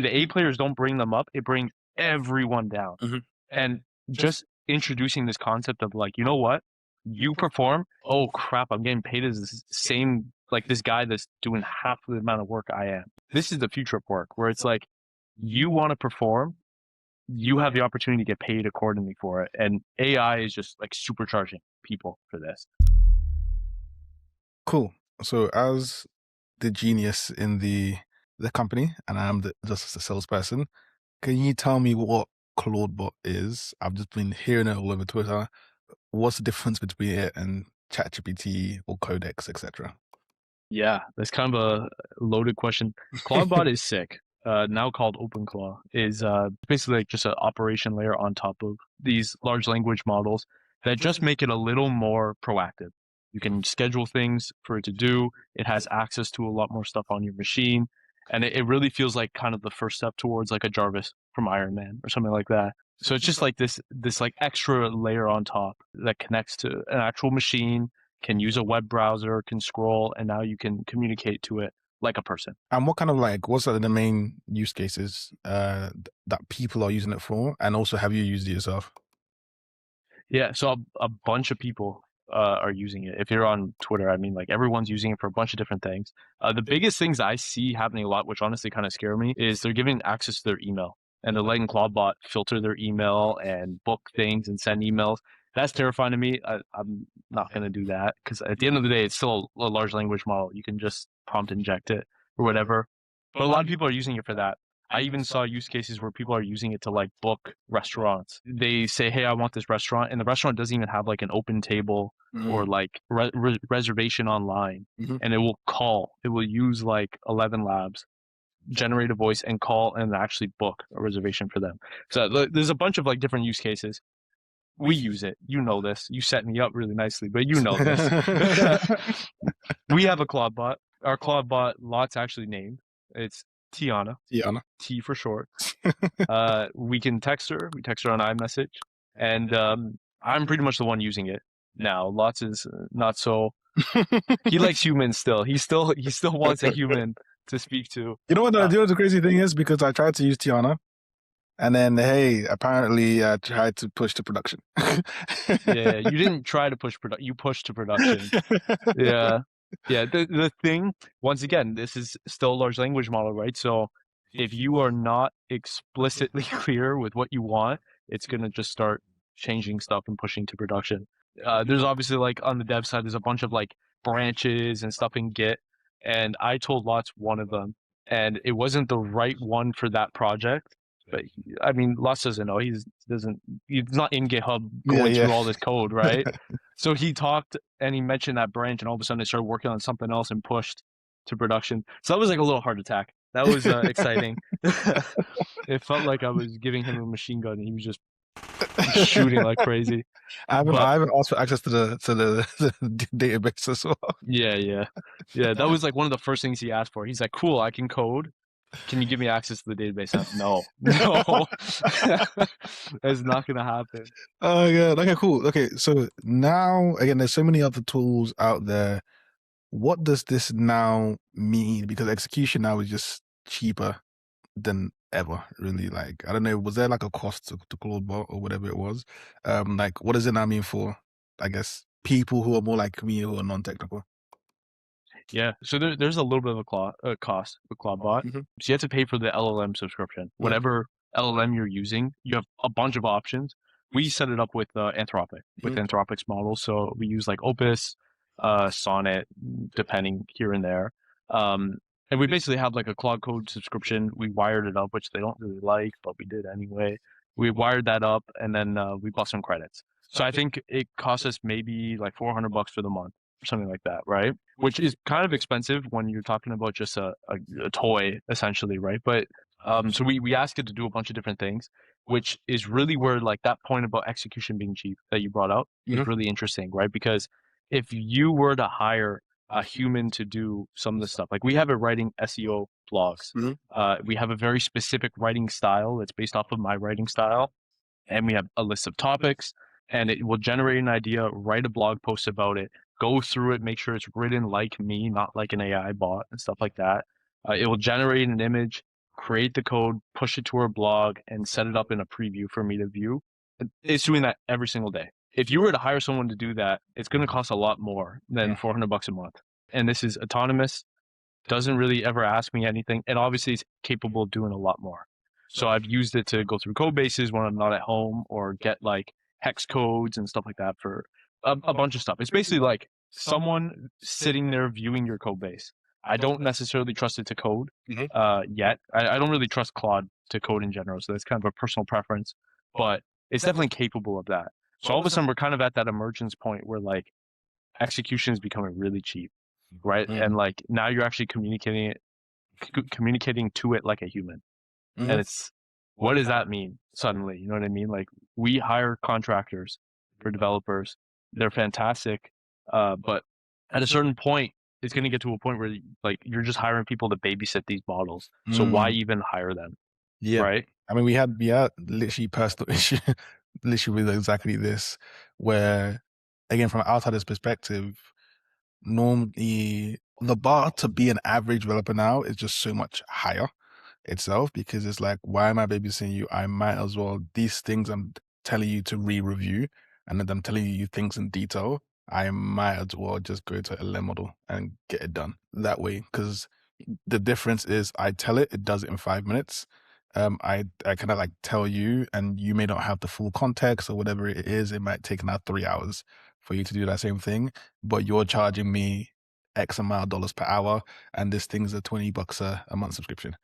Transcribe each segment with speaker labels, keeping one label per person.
Speaker 1: the A players don't bring them up. It brings everyone down.
Speaker 2: Mm-hmm.
Speaker 1: And just introducing this concept of like, you know what? You perform. Oh crap! I'm getting paid as the same like this guy that's doing half the amount of work I am. This is the future of work, where it's like you want to perform, you have the opportunity to get paid accordingly for it, and AI is just like supercharging people for this.
Speaker 2: Cool. So as the genius in the company, and I'm just a salesperson, can you tell me what Claudebot is? I've just been hearing it all over Twitter. What's the difference between it and ChatGPT or Codex, etc.?
Speaker 1: Yeah, that's kind of a loaded question. Claudebot is sick. Now called OpenClaw, is basically like just an operation layer on top of these large language models that just make it a little more proactive. You can schedule things for it to do. It has access to a lot more stuff on your machine. And it really feels like kind of the first step towards like a Jarvis from Iron Man or something like that. So it's just like this like extra layer on top that connects to an actual machine, can use a web browser, can scroll, and now you can communicate to it like a person.
Speaker 2: And what kind of like, what's the main use cases that people are using it for? And also, have you used it yourself?
Speaker 1: Yeah, so a bunch of people are using it. If you're on Twitter, I mean, like everyone's using it for a bunch of different things. The biggest things I see happening a lot, which honestly kind of scare me, is they're giving access to their email and they're letting Claudebot filter their email and book things and send emails. That's terrifying to me. I'm not going to do that because at the end of the day, it's still a large language model. You can just prompt inject it or whatever. But a lot of people are using it for that. I even saw use cases where people are using it to like book restaurants. They say, hey, I want this restaurant. And the restaurant doesn't even have like an open table or like reservation online. And it will call. It will use like 11 Labs, generate a voice and call and actually book a reservation for them. So there's a bunch of like different use cases. We use it. You know this. You set me up really nicely, but you know this. We have a Claudebot. Our Claudebot lot's actually named. It's Tiana. T for short. We can text her. We text her on iMessage. And I'm pretty much the one using it now. Lots is not so. He likes humans still. He still wants a human to speak to.
Speaker 2: You know what the crazy thing is? Because I tried to use Tiana. And then, hey, apparently I tried to push to production.
Speaker 1: Yeah, you didn't try to push production. You pushed to production. Yeah. Yeah, the thing, once again, this is still a large language model, right? So if you are not explicitly clear with what you want, it's going to just start changing stuff and pushing to production. There's obviously like on the dev side, there's a bunch of like branches and stuff in Git. And I told Lots one of them, and it wasn't the right one for that project. But I mean, Lots doesn't know. He's not in GitHub going through all this code, right? So he talked and he mentioned that branch, and all of a sudden they started working on something else and pushed to production. So that was like a little heart attack. That was exciting. It felt like I was giving him a machine gun and he was just shooting like crazy.
Speaker 2: I haven't asked for access to the database as well.
Speaker 1: Yeah. That was like one of the first things he asked for. He's like, "Cool, I can code. Can you give me access to the database?" No. That's not gonna happen.
Speaker 2: Oh yeah. Okay, cool. Okay, so now again, there's so many other tools out there. What does this now mean? Because execution now is just cheaper than ever, really. Like, I don't know, was there like a cost to Claudebot or whatever it was? Like, what does it now mean for, I guess, people who are more like me who are non-technical?
Speaker 1: Yeah, so there's a little bit of a cost with Claudebot. So you have to pay for the LLM subscription. Whatever LLM you're using, you have a bunch of options. We set it up with Anthropic, with Anthropic's model. So we use like Opus, Sonnet, depending here and there. And we basically have like a Claude Code subscription. We wired it up, which they don't really like, but we did anyway. We wired that up, and then we bought some credits. So I think it cost us maybe like $400 for the month or something like that, right? Which is kind of expensive when you're talking about just a toy, essentially, right? But so we asked it to do a bunch of different things, which is really where like that point about execution being cheap that you brought up is really interesting, right? Because if you were to hire a human to do some of the stuff, like we have it writing SEO blogs, we have a very specific writing style that's based off of my writing style, and we have a list of topics, and it will generate an idea, write a blog post about it, go through it, make sure it's written like me, not like an AI bot and stuff like that. It will generate an image, create the code, push it to her blog, and set it up in a preview for me to view. It's doing that every single day. If you were to hire someone to do that, it's going to cost a lot more than $400 a month. And this is autonomous, doesn't really ever ask me anything, and obviously it's capable of doing a lot more. So I've used it to go through code bases when I'm not at home, or get like hex codes and stuff like that for a bunch of stuff. It's basically like someone sitting there viewing your code base. I don't necessarily trust it to code yet. I don't really trust Claude to code in general, so that's kind of a personal preference, but it's definitely capable of that. So all of a sudden we're kind of at that emergence point where like execution is becoming really cheap, right? And like now you're actually communicating to it like a human. And it's, what does that mean suddenly? You know what I mean? Like, we hire contractors for developers. They're fantastic. But at a certain point, it's going to get to a point where like you're just hiring people to babysit these models. So why even hire them?
Speaker 2: Yeah.
Speaker 1: Right?
Speaker 2: I mean, we had literally personal issue, literally with exactly this, where again, from an outsider's perspective, normally the bar to be an average developer now is just so much higher itself, because it's like, why am I babysitting you? I might as well, these things I'm telling you to re-review, and then I'm telling you things in detail, I might as well just go to a LM model and get it done that way. Because the difference is I tell it, it does it in 5 minutes. I kind of like tell you, and you may not have the full context or whatever it is. It might take now 3 hours for you to do that same thing, but you're charging me X amount of dollars per hour, and this thing's a $20 a month subscription.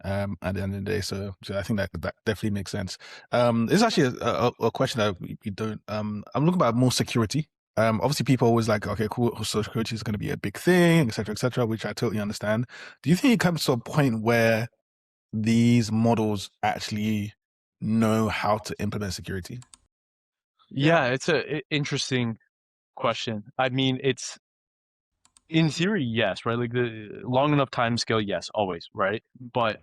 Speaker 2: At the end of the day, so I think that definitely makes sense. It's actually a question that we don't. I'm looking about more security. Obviously, people always like, okay, cool, so security is going to be a big thing, et cetera, which I totally understand. Do you think it comes to a point where these models actually know how to implement security?
Speaker 1: Yeah, it's a interesting question. I mean, it's, in theory, yes, right? Like the long enough time scale, yes, always, right? But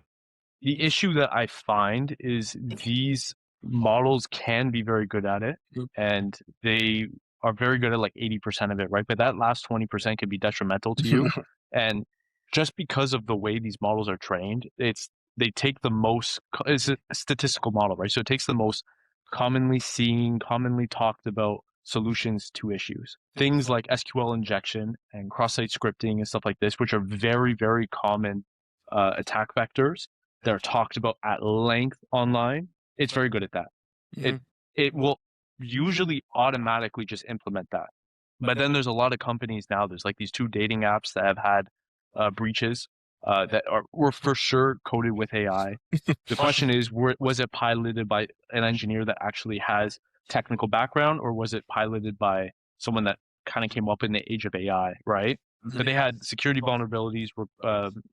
Speaker 1: the issue that I find is these models can be very good at it, and they are very good at like 80% of it, right? But that last 20% can be detrimental to you. And just because of the way these models are trained, they take the most, it's a statistical model, right? So it takes the most commonly seen, commonly talked about solutions to issues. Things like SQL injection and cross-site scripting and stuff like this, which are very, very common attack vectors that are talked about at length online. It's very good at that. It will usually automatically just implement that. But then there's a lot of companies now. There's like these two dating apps that have had breaches that were for sure coded with AI. The question is, was it piloted by an engineer that actually has technical background, or was it piloted by someone that kind of came up in the age of AI, right? But they had security vulnerabilities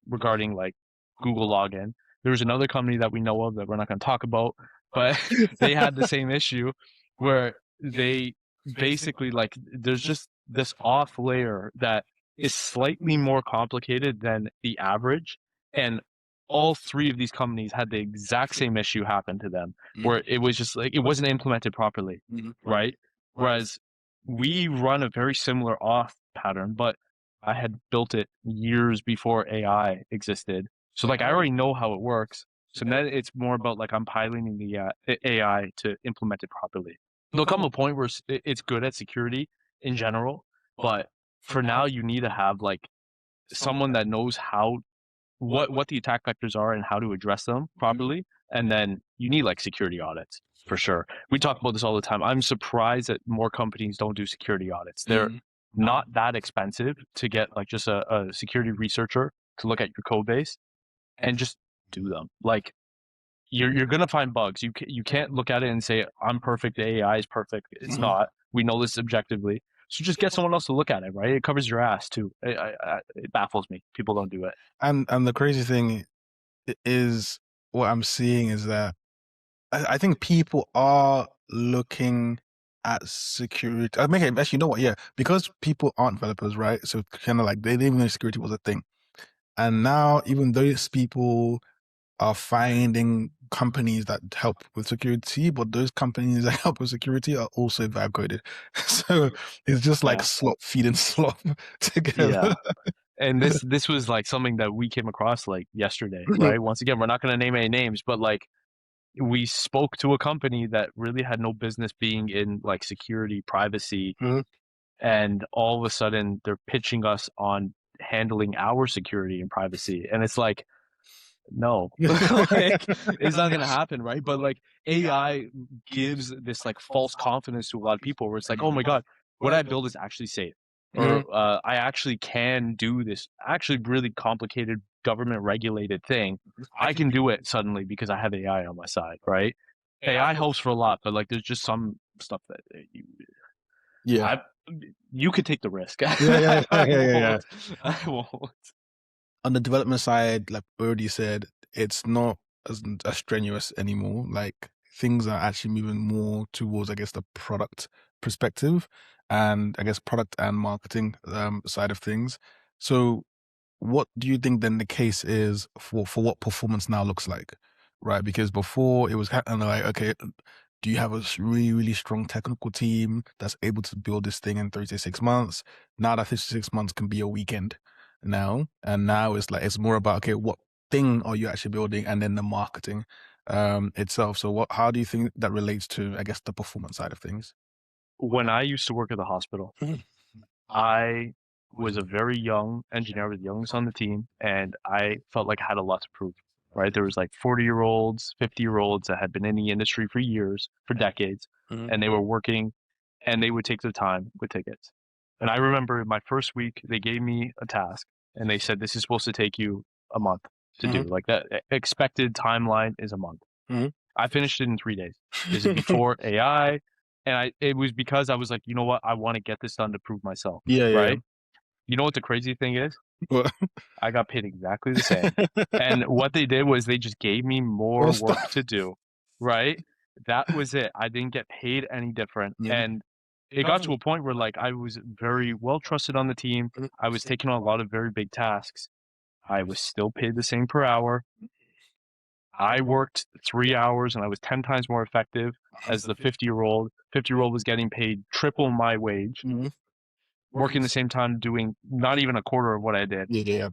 Speaker 1: regarding like Google login. There was another company that we know of that we're not going to talk about, but they had the same issue where they basically like, there's just this off layer that is slightly more complicated than the average. And all three of these companies had the exact same issue happen to them, where it was just like, it wasn't implemented properly, right? Whereas we run a very similar off pattern, but I had built it years before AI existed. So like I already know how it works. So then it's more about like I'm piloting the AI to implement it properly. There'll come a point where it's good at security in general, but for now you need to have like someone that knows how, what the attack vectors are and how to address them properly. And then you need like security audits for sure. We talk about this all the time. I'm surprised that more companies don't do security audits. They're not that expensive to get like just a security researcher to look at your code base and just do them. Like you're gonna find bugs. You can't look at it and say I'm perfect, the AI is perfect. It's not. We know this objectively. So just get someone else to look at it, right? It covers your ass too. It baffles me. People don't do it.
Speaker 2: And the crazy thing is, what I'm seeing is that I think people are looking at security. I mean, actually, you know what? Yeah, because people aren't developers, right? So kind of like they didn't even know security was a thing. And now, even those people are finding companies that help with security, but those companies that help with security are also vibe coded. So it's just like slop feeding slop together.
Speaker 1: Yeah. And this was like something that we came across like yesterday, right? Once again, we're not going to name any names, but like we spoke to a company that really had no business being in like security, privacy,
Speaker 2: Mhm.
Speaker 1: and all of a sudden they're pitching us on handling our security and privacy. And it's like, no, like it's not gonna happen, right? But like AI gives this like false confidence to a lot of people where it's like, oh my God, what I build is actually safe.
Speaker 2: Mhm.
Speaker 1: Or I actually can do this actually really complicated government regulated thing. I can do it suddenly because I have AI on my side, right? AI helps for a lot, but like there's just some stuff that
Speaker 2: Yeah.
Speaker 1: I you could take the risk.
Speaker 2: Yeah, yeah, yeah,
Speaker 1: I
Speaker 2: yeah, yeah, yeah.
Speaker 1: won't. I won't.
Speaker 2: On the development side, like we already said, it's not as strenuous anymore. Like things are actually moving more towards, I guess, the product perspective and I guess product and marketing side of things. So what do you think then the case is for what performance now looks like, right? Because before it was kind of like, okay, do you have a really, really strong technical team that's able to build this thing in 3 to 6 months? Now that 6 months can be a weekend now. And now it's like, it's more about, okay, what thing are you actually building? And then the marketing itself. So how do you think that relates to, I guess, the performance side of things?
Speaker 1: When I used to work at the hospital,
Speaker 2: Mhm.
Speaker 1: I was a very young engineer, I was the youngest on the team, and I felt like I had a lot to prove, right? There was like 40-year-olds, 50-year-olds that had been in the industry for years, for decades,
Speaker 2: Mhm.
Speaker 1: and they were working and they would take their time with tickets. And I remember my first week, they gave me a task and they said, this is supposed to take you a month to do.
Speaker 2: Mhm.
Speaker 1: Like that expected timeline is a month.
Speaker 2: Mhm.
Speaker 1: I finished it in 3 days. This is before AI. And it was because I was like, you know what? I want to get this done to prove myself,
Speaker 2: Yeah, yeah,
Speaker 1: right? You know what the crazy thing is?
Speaker 2: yeah.
Speaker 1: I got paid exactly the same. And what they did was they just gave me more
Speaker 2: More
Speaker 1: work
Speaker 2: stuff.
Speaker 1: to do, right? That was it. I didn't get paid any different.
Speaker 2: Yeah.
Speaker 1: And it got to a point where like I was very well trusted on the team. I was taking on a lot of very big tasks. I was still paid the same per hour. I worked 3 hours and I was 10 times more effective as the 50-year-old. 50-year-old was getting paid triple my wage,
Speaker 2: Mhm.
Speaker 1: working the same time, doing not even a quarter of what I did.
Speaker 2: Yeah, yeah,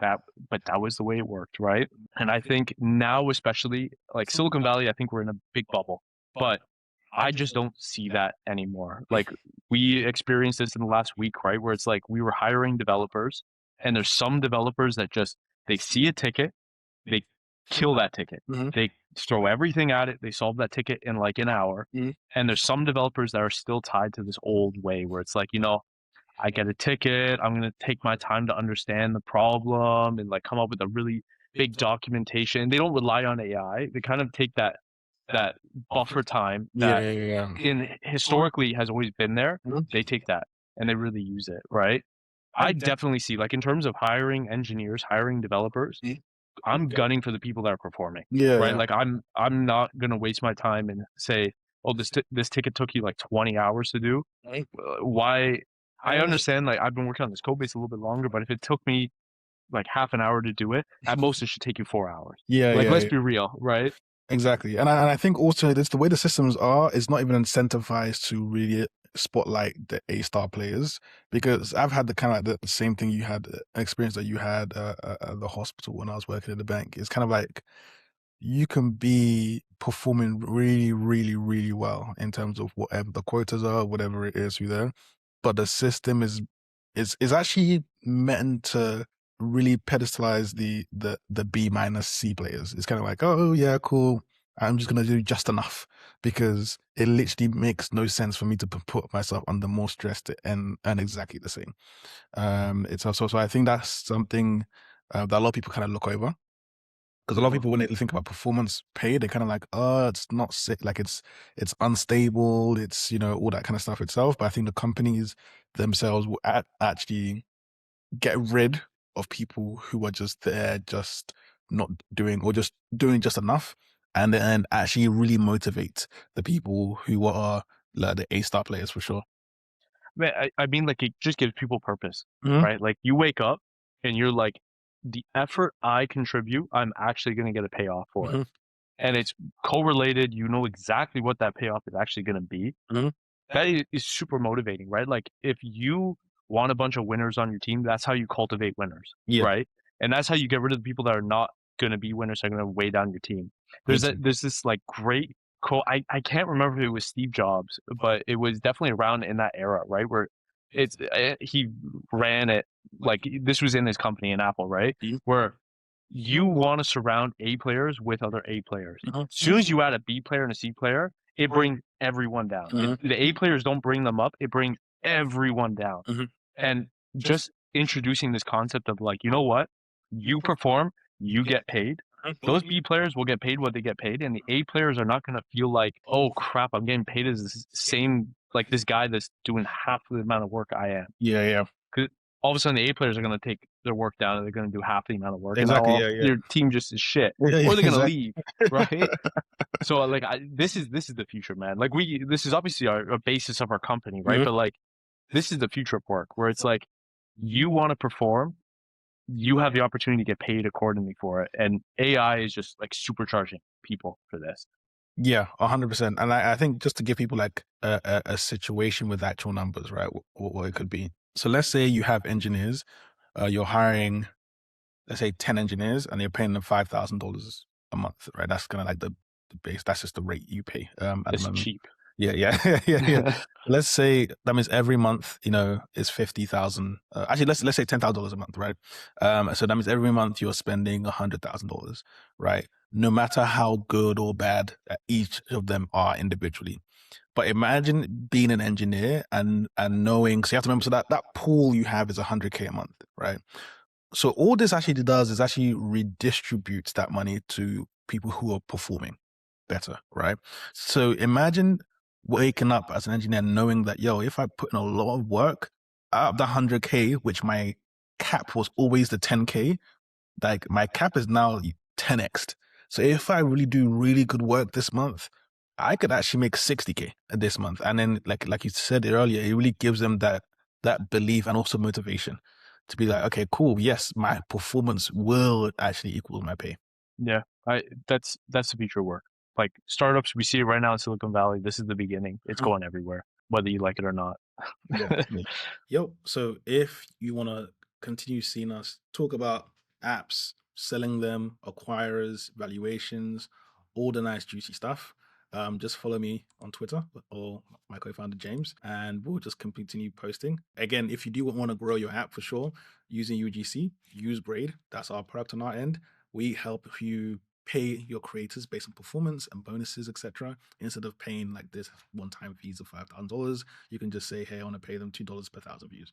Speaker 1: That, but that was the way it worked, right? And I think now, especially like Silicon Valley, I think we're in a big bubble, but I just don't see that anymore. Like we experienced this in the last week, right? Where it's like we were hiring developers, and there's some developers that just they see a ticket, they kill that ticket.
Speaker 2: yeah.
Speaker 1: They throw everything at it. They solve that ticket in like an hour.
Speaker 2: Mhm.
Speaker 1: And there's some developers that are still tied to this old way where it's like, I get a ticket. I'm going to take my time to understand the problem and like come up with a really big documentation. They don't rely on AI. They kind of take that buffer time
Speaker 2: Yeah,
Speaker 1: that
Speaker 2: yeah, yeah.
Speaker 1: in historically has always been there.
Speaker 2: Mhm.
Speaker 1: They take that and they really use it, right? I definitely see like in terms of hiring engineers, hiring developers,
Speaker 2: Mhm.
Speaker 1: I'm gunning for the people that are performing,
Speaker 2: Yeah,
Speaker 1: right?
Speaker 2: yeah.
Speaker 1: Like I'm not gonna waste my time and say, oh, this ticket took you like 20 hours to do.
Speaker 2: Right.
Speaker 1: Why? I understand like I've been working on this code base a little bit longer, but if it took me like half an hour to do it, at most it should take you 4 hours.
Speaker 2: Yeah,
Speaker 1: Like
Speaker 2: yeah,
Speaker 1: let's
Speaker 2: yeah.
Speaker 1: be real, right?
Speaker 2: Exactly. And I think also it's the way the systems are, it's not even incentivized to really spotlight the A-star players because I've had the kind of like the same thing you had, experience that you had at the hospital when I was working at the bank. It's kind of like you can be performing really, really, really well in terms of whatever the quotas are, whatever it is through there. But the system is actually meant to really pedestalize the B minus C players. It's kind of like, oh yeah, cool. I'm just gonna do just enough because it literally makes no sense for me to put myself under more stress to earn exactly the same. It's also so I think that's something that a lot of people kind of look over because a lot of people, when they think about performance pay, they're kind of like, oh, it's not sick, like it's unstable, it's all that kind of stuff itself. But I think the companies themselves will actually get rid of people who are just there, just not doing or just doing just enough, and then actually really motivate the people who are like the A-star players for sure.
Speaker 1: Man, I mean like it just gives people purpose,
Speaker 2: Hmm.
Speaker 1: right? Like you wake up and you're like, the effort I contribute, I'm actually gonna get a payoff for it.
Speaker 2: Hmm.
Speaker 1: And it's correlated. You know exactly what that payoff is actually gonna be.
Speaker 2: Hmm.
Speaker 1: That is super motivating, right? Like if you want a bunch of winners on your team, that's how you cultivate winners,
Speaker 2: Yeah.
Speaker 1: right? And that's how you get rid of the people that are not going to be winners, that are going to weigh down your team.
Speaker 2: Me too.
Speaker 1: There's this like great quote. I can't remember if it was Steve Jobs, but it was definitely around in that era, right? Where he ran it like this was in his company in Apple, right?
Speaker 2: Mhm.
Speaker 1: Where you want to surround A players with other A players. As soon as you add a B player and a C player, it brings everyone down.
Speaker 2: Mhm.
Speaker 1: The A players don't bring them up, it brings everyone down.
Speaker 2: Mhm.
Speaker 1: And just introducing this concept of like, you know what? You perform, you get paid. Those B players will get paid what they get paid, and the A players are not going to feel like, oh crap, I'm getting paid as the same, like this guy that's doing half the amount of work I am.
Speaker 2: Yeah, yeah.
Speaker 1: Because all of a sudden the A players are going to take their work down and they're going to do half the amount of work, and
Speaker 2: Exactly.
Speaker 1: all
Speaker 2: Yeah, yeah.
Speaker 1: your team just is shit,
Speaker 2: Yeah, yeah,
Speaker 1: or they're going to
Speaker 2: exactly.
Speaker 1: leave, right? So like, this is the future, man. Like this is obviously a basis of our company, right?
Speaker 2: Mhm.
Speaker 1: But like, this is the future of work, where it's like, you want to perform, you have the opportunity to get paid accordingly for it, and AI is just like supercharging people for this.
Speaker 2: Yeah, 100%. And I think just to give people like a situation with actual numbers, right? What it could be. So let's say you have engineers, you're hiring, let's say 10 engineers, and you're paying them $5,000 a month, right? That's kind of like the base. That's just the rate you pay at the
Speaker 1: It's
Speaker 2: moment.
Speaker 1: cheap.
Speaker 2: Yeah, yeah, yeah, yeah. Let's say that means every month, is 50,000. Actually, let's say $10,000 a month, right? So that means every month you're spending $100,000, right? No matter how good or bad each of them are individually. But imagine being an engineer and knowing. So you have to remember, so that pool you have is 100K a month, right? So all this actually does is actually redistributes that money to people who are performing better, right? So imagine waking up as an engineer knowing that, yo, if I put in a lot of work out of the 100K, which my cap was always the 10K, like my cap is now 10x. So if I really do really good work this month, I could actually make 60K this month. And then like you said earlier, it really gives them that belief and also motivation to be like, okay, cool. Yes, my performance will actually equal my pay.
Speaker 1: Yeah, that's the future of work. Like startups, we see it right now in Silicon Valley. This is the beginning. It's going everywhere, whether you like it or not.
Speaker 2: Yeah, definitely. Yo, so if you want to continue seeing us talk about apps, selling them, acquirers, valuations, all the nice juicy stuff, just follow me on Twitter or my co-founder James, and we'll just continue posting. Again, if you do want to grow your app for sure, using UGC, use Braid. That's our product on our end. We help you pay your creators based on performance and bonuses, etc. Instead of paying like this one-time fees of $5,000, you can just say, hey, I want to pay them $2 per thousand views.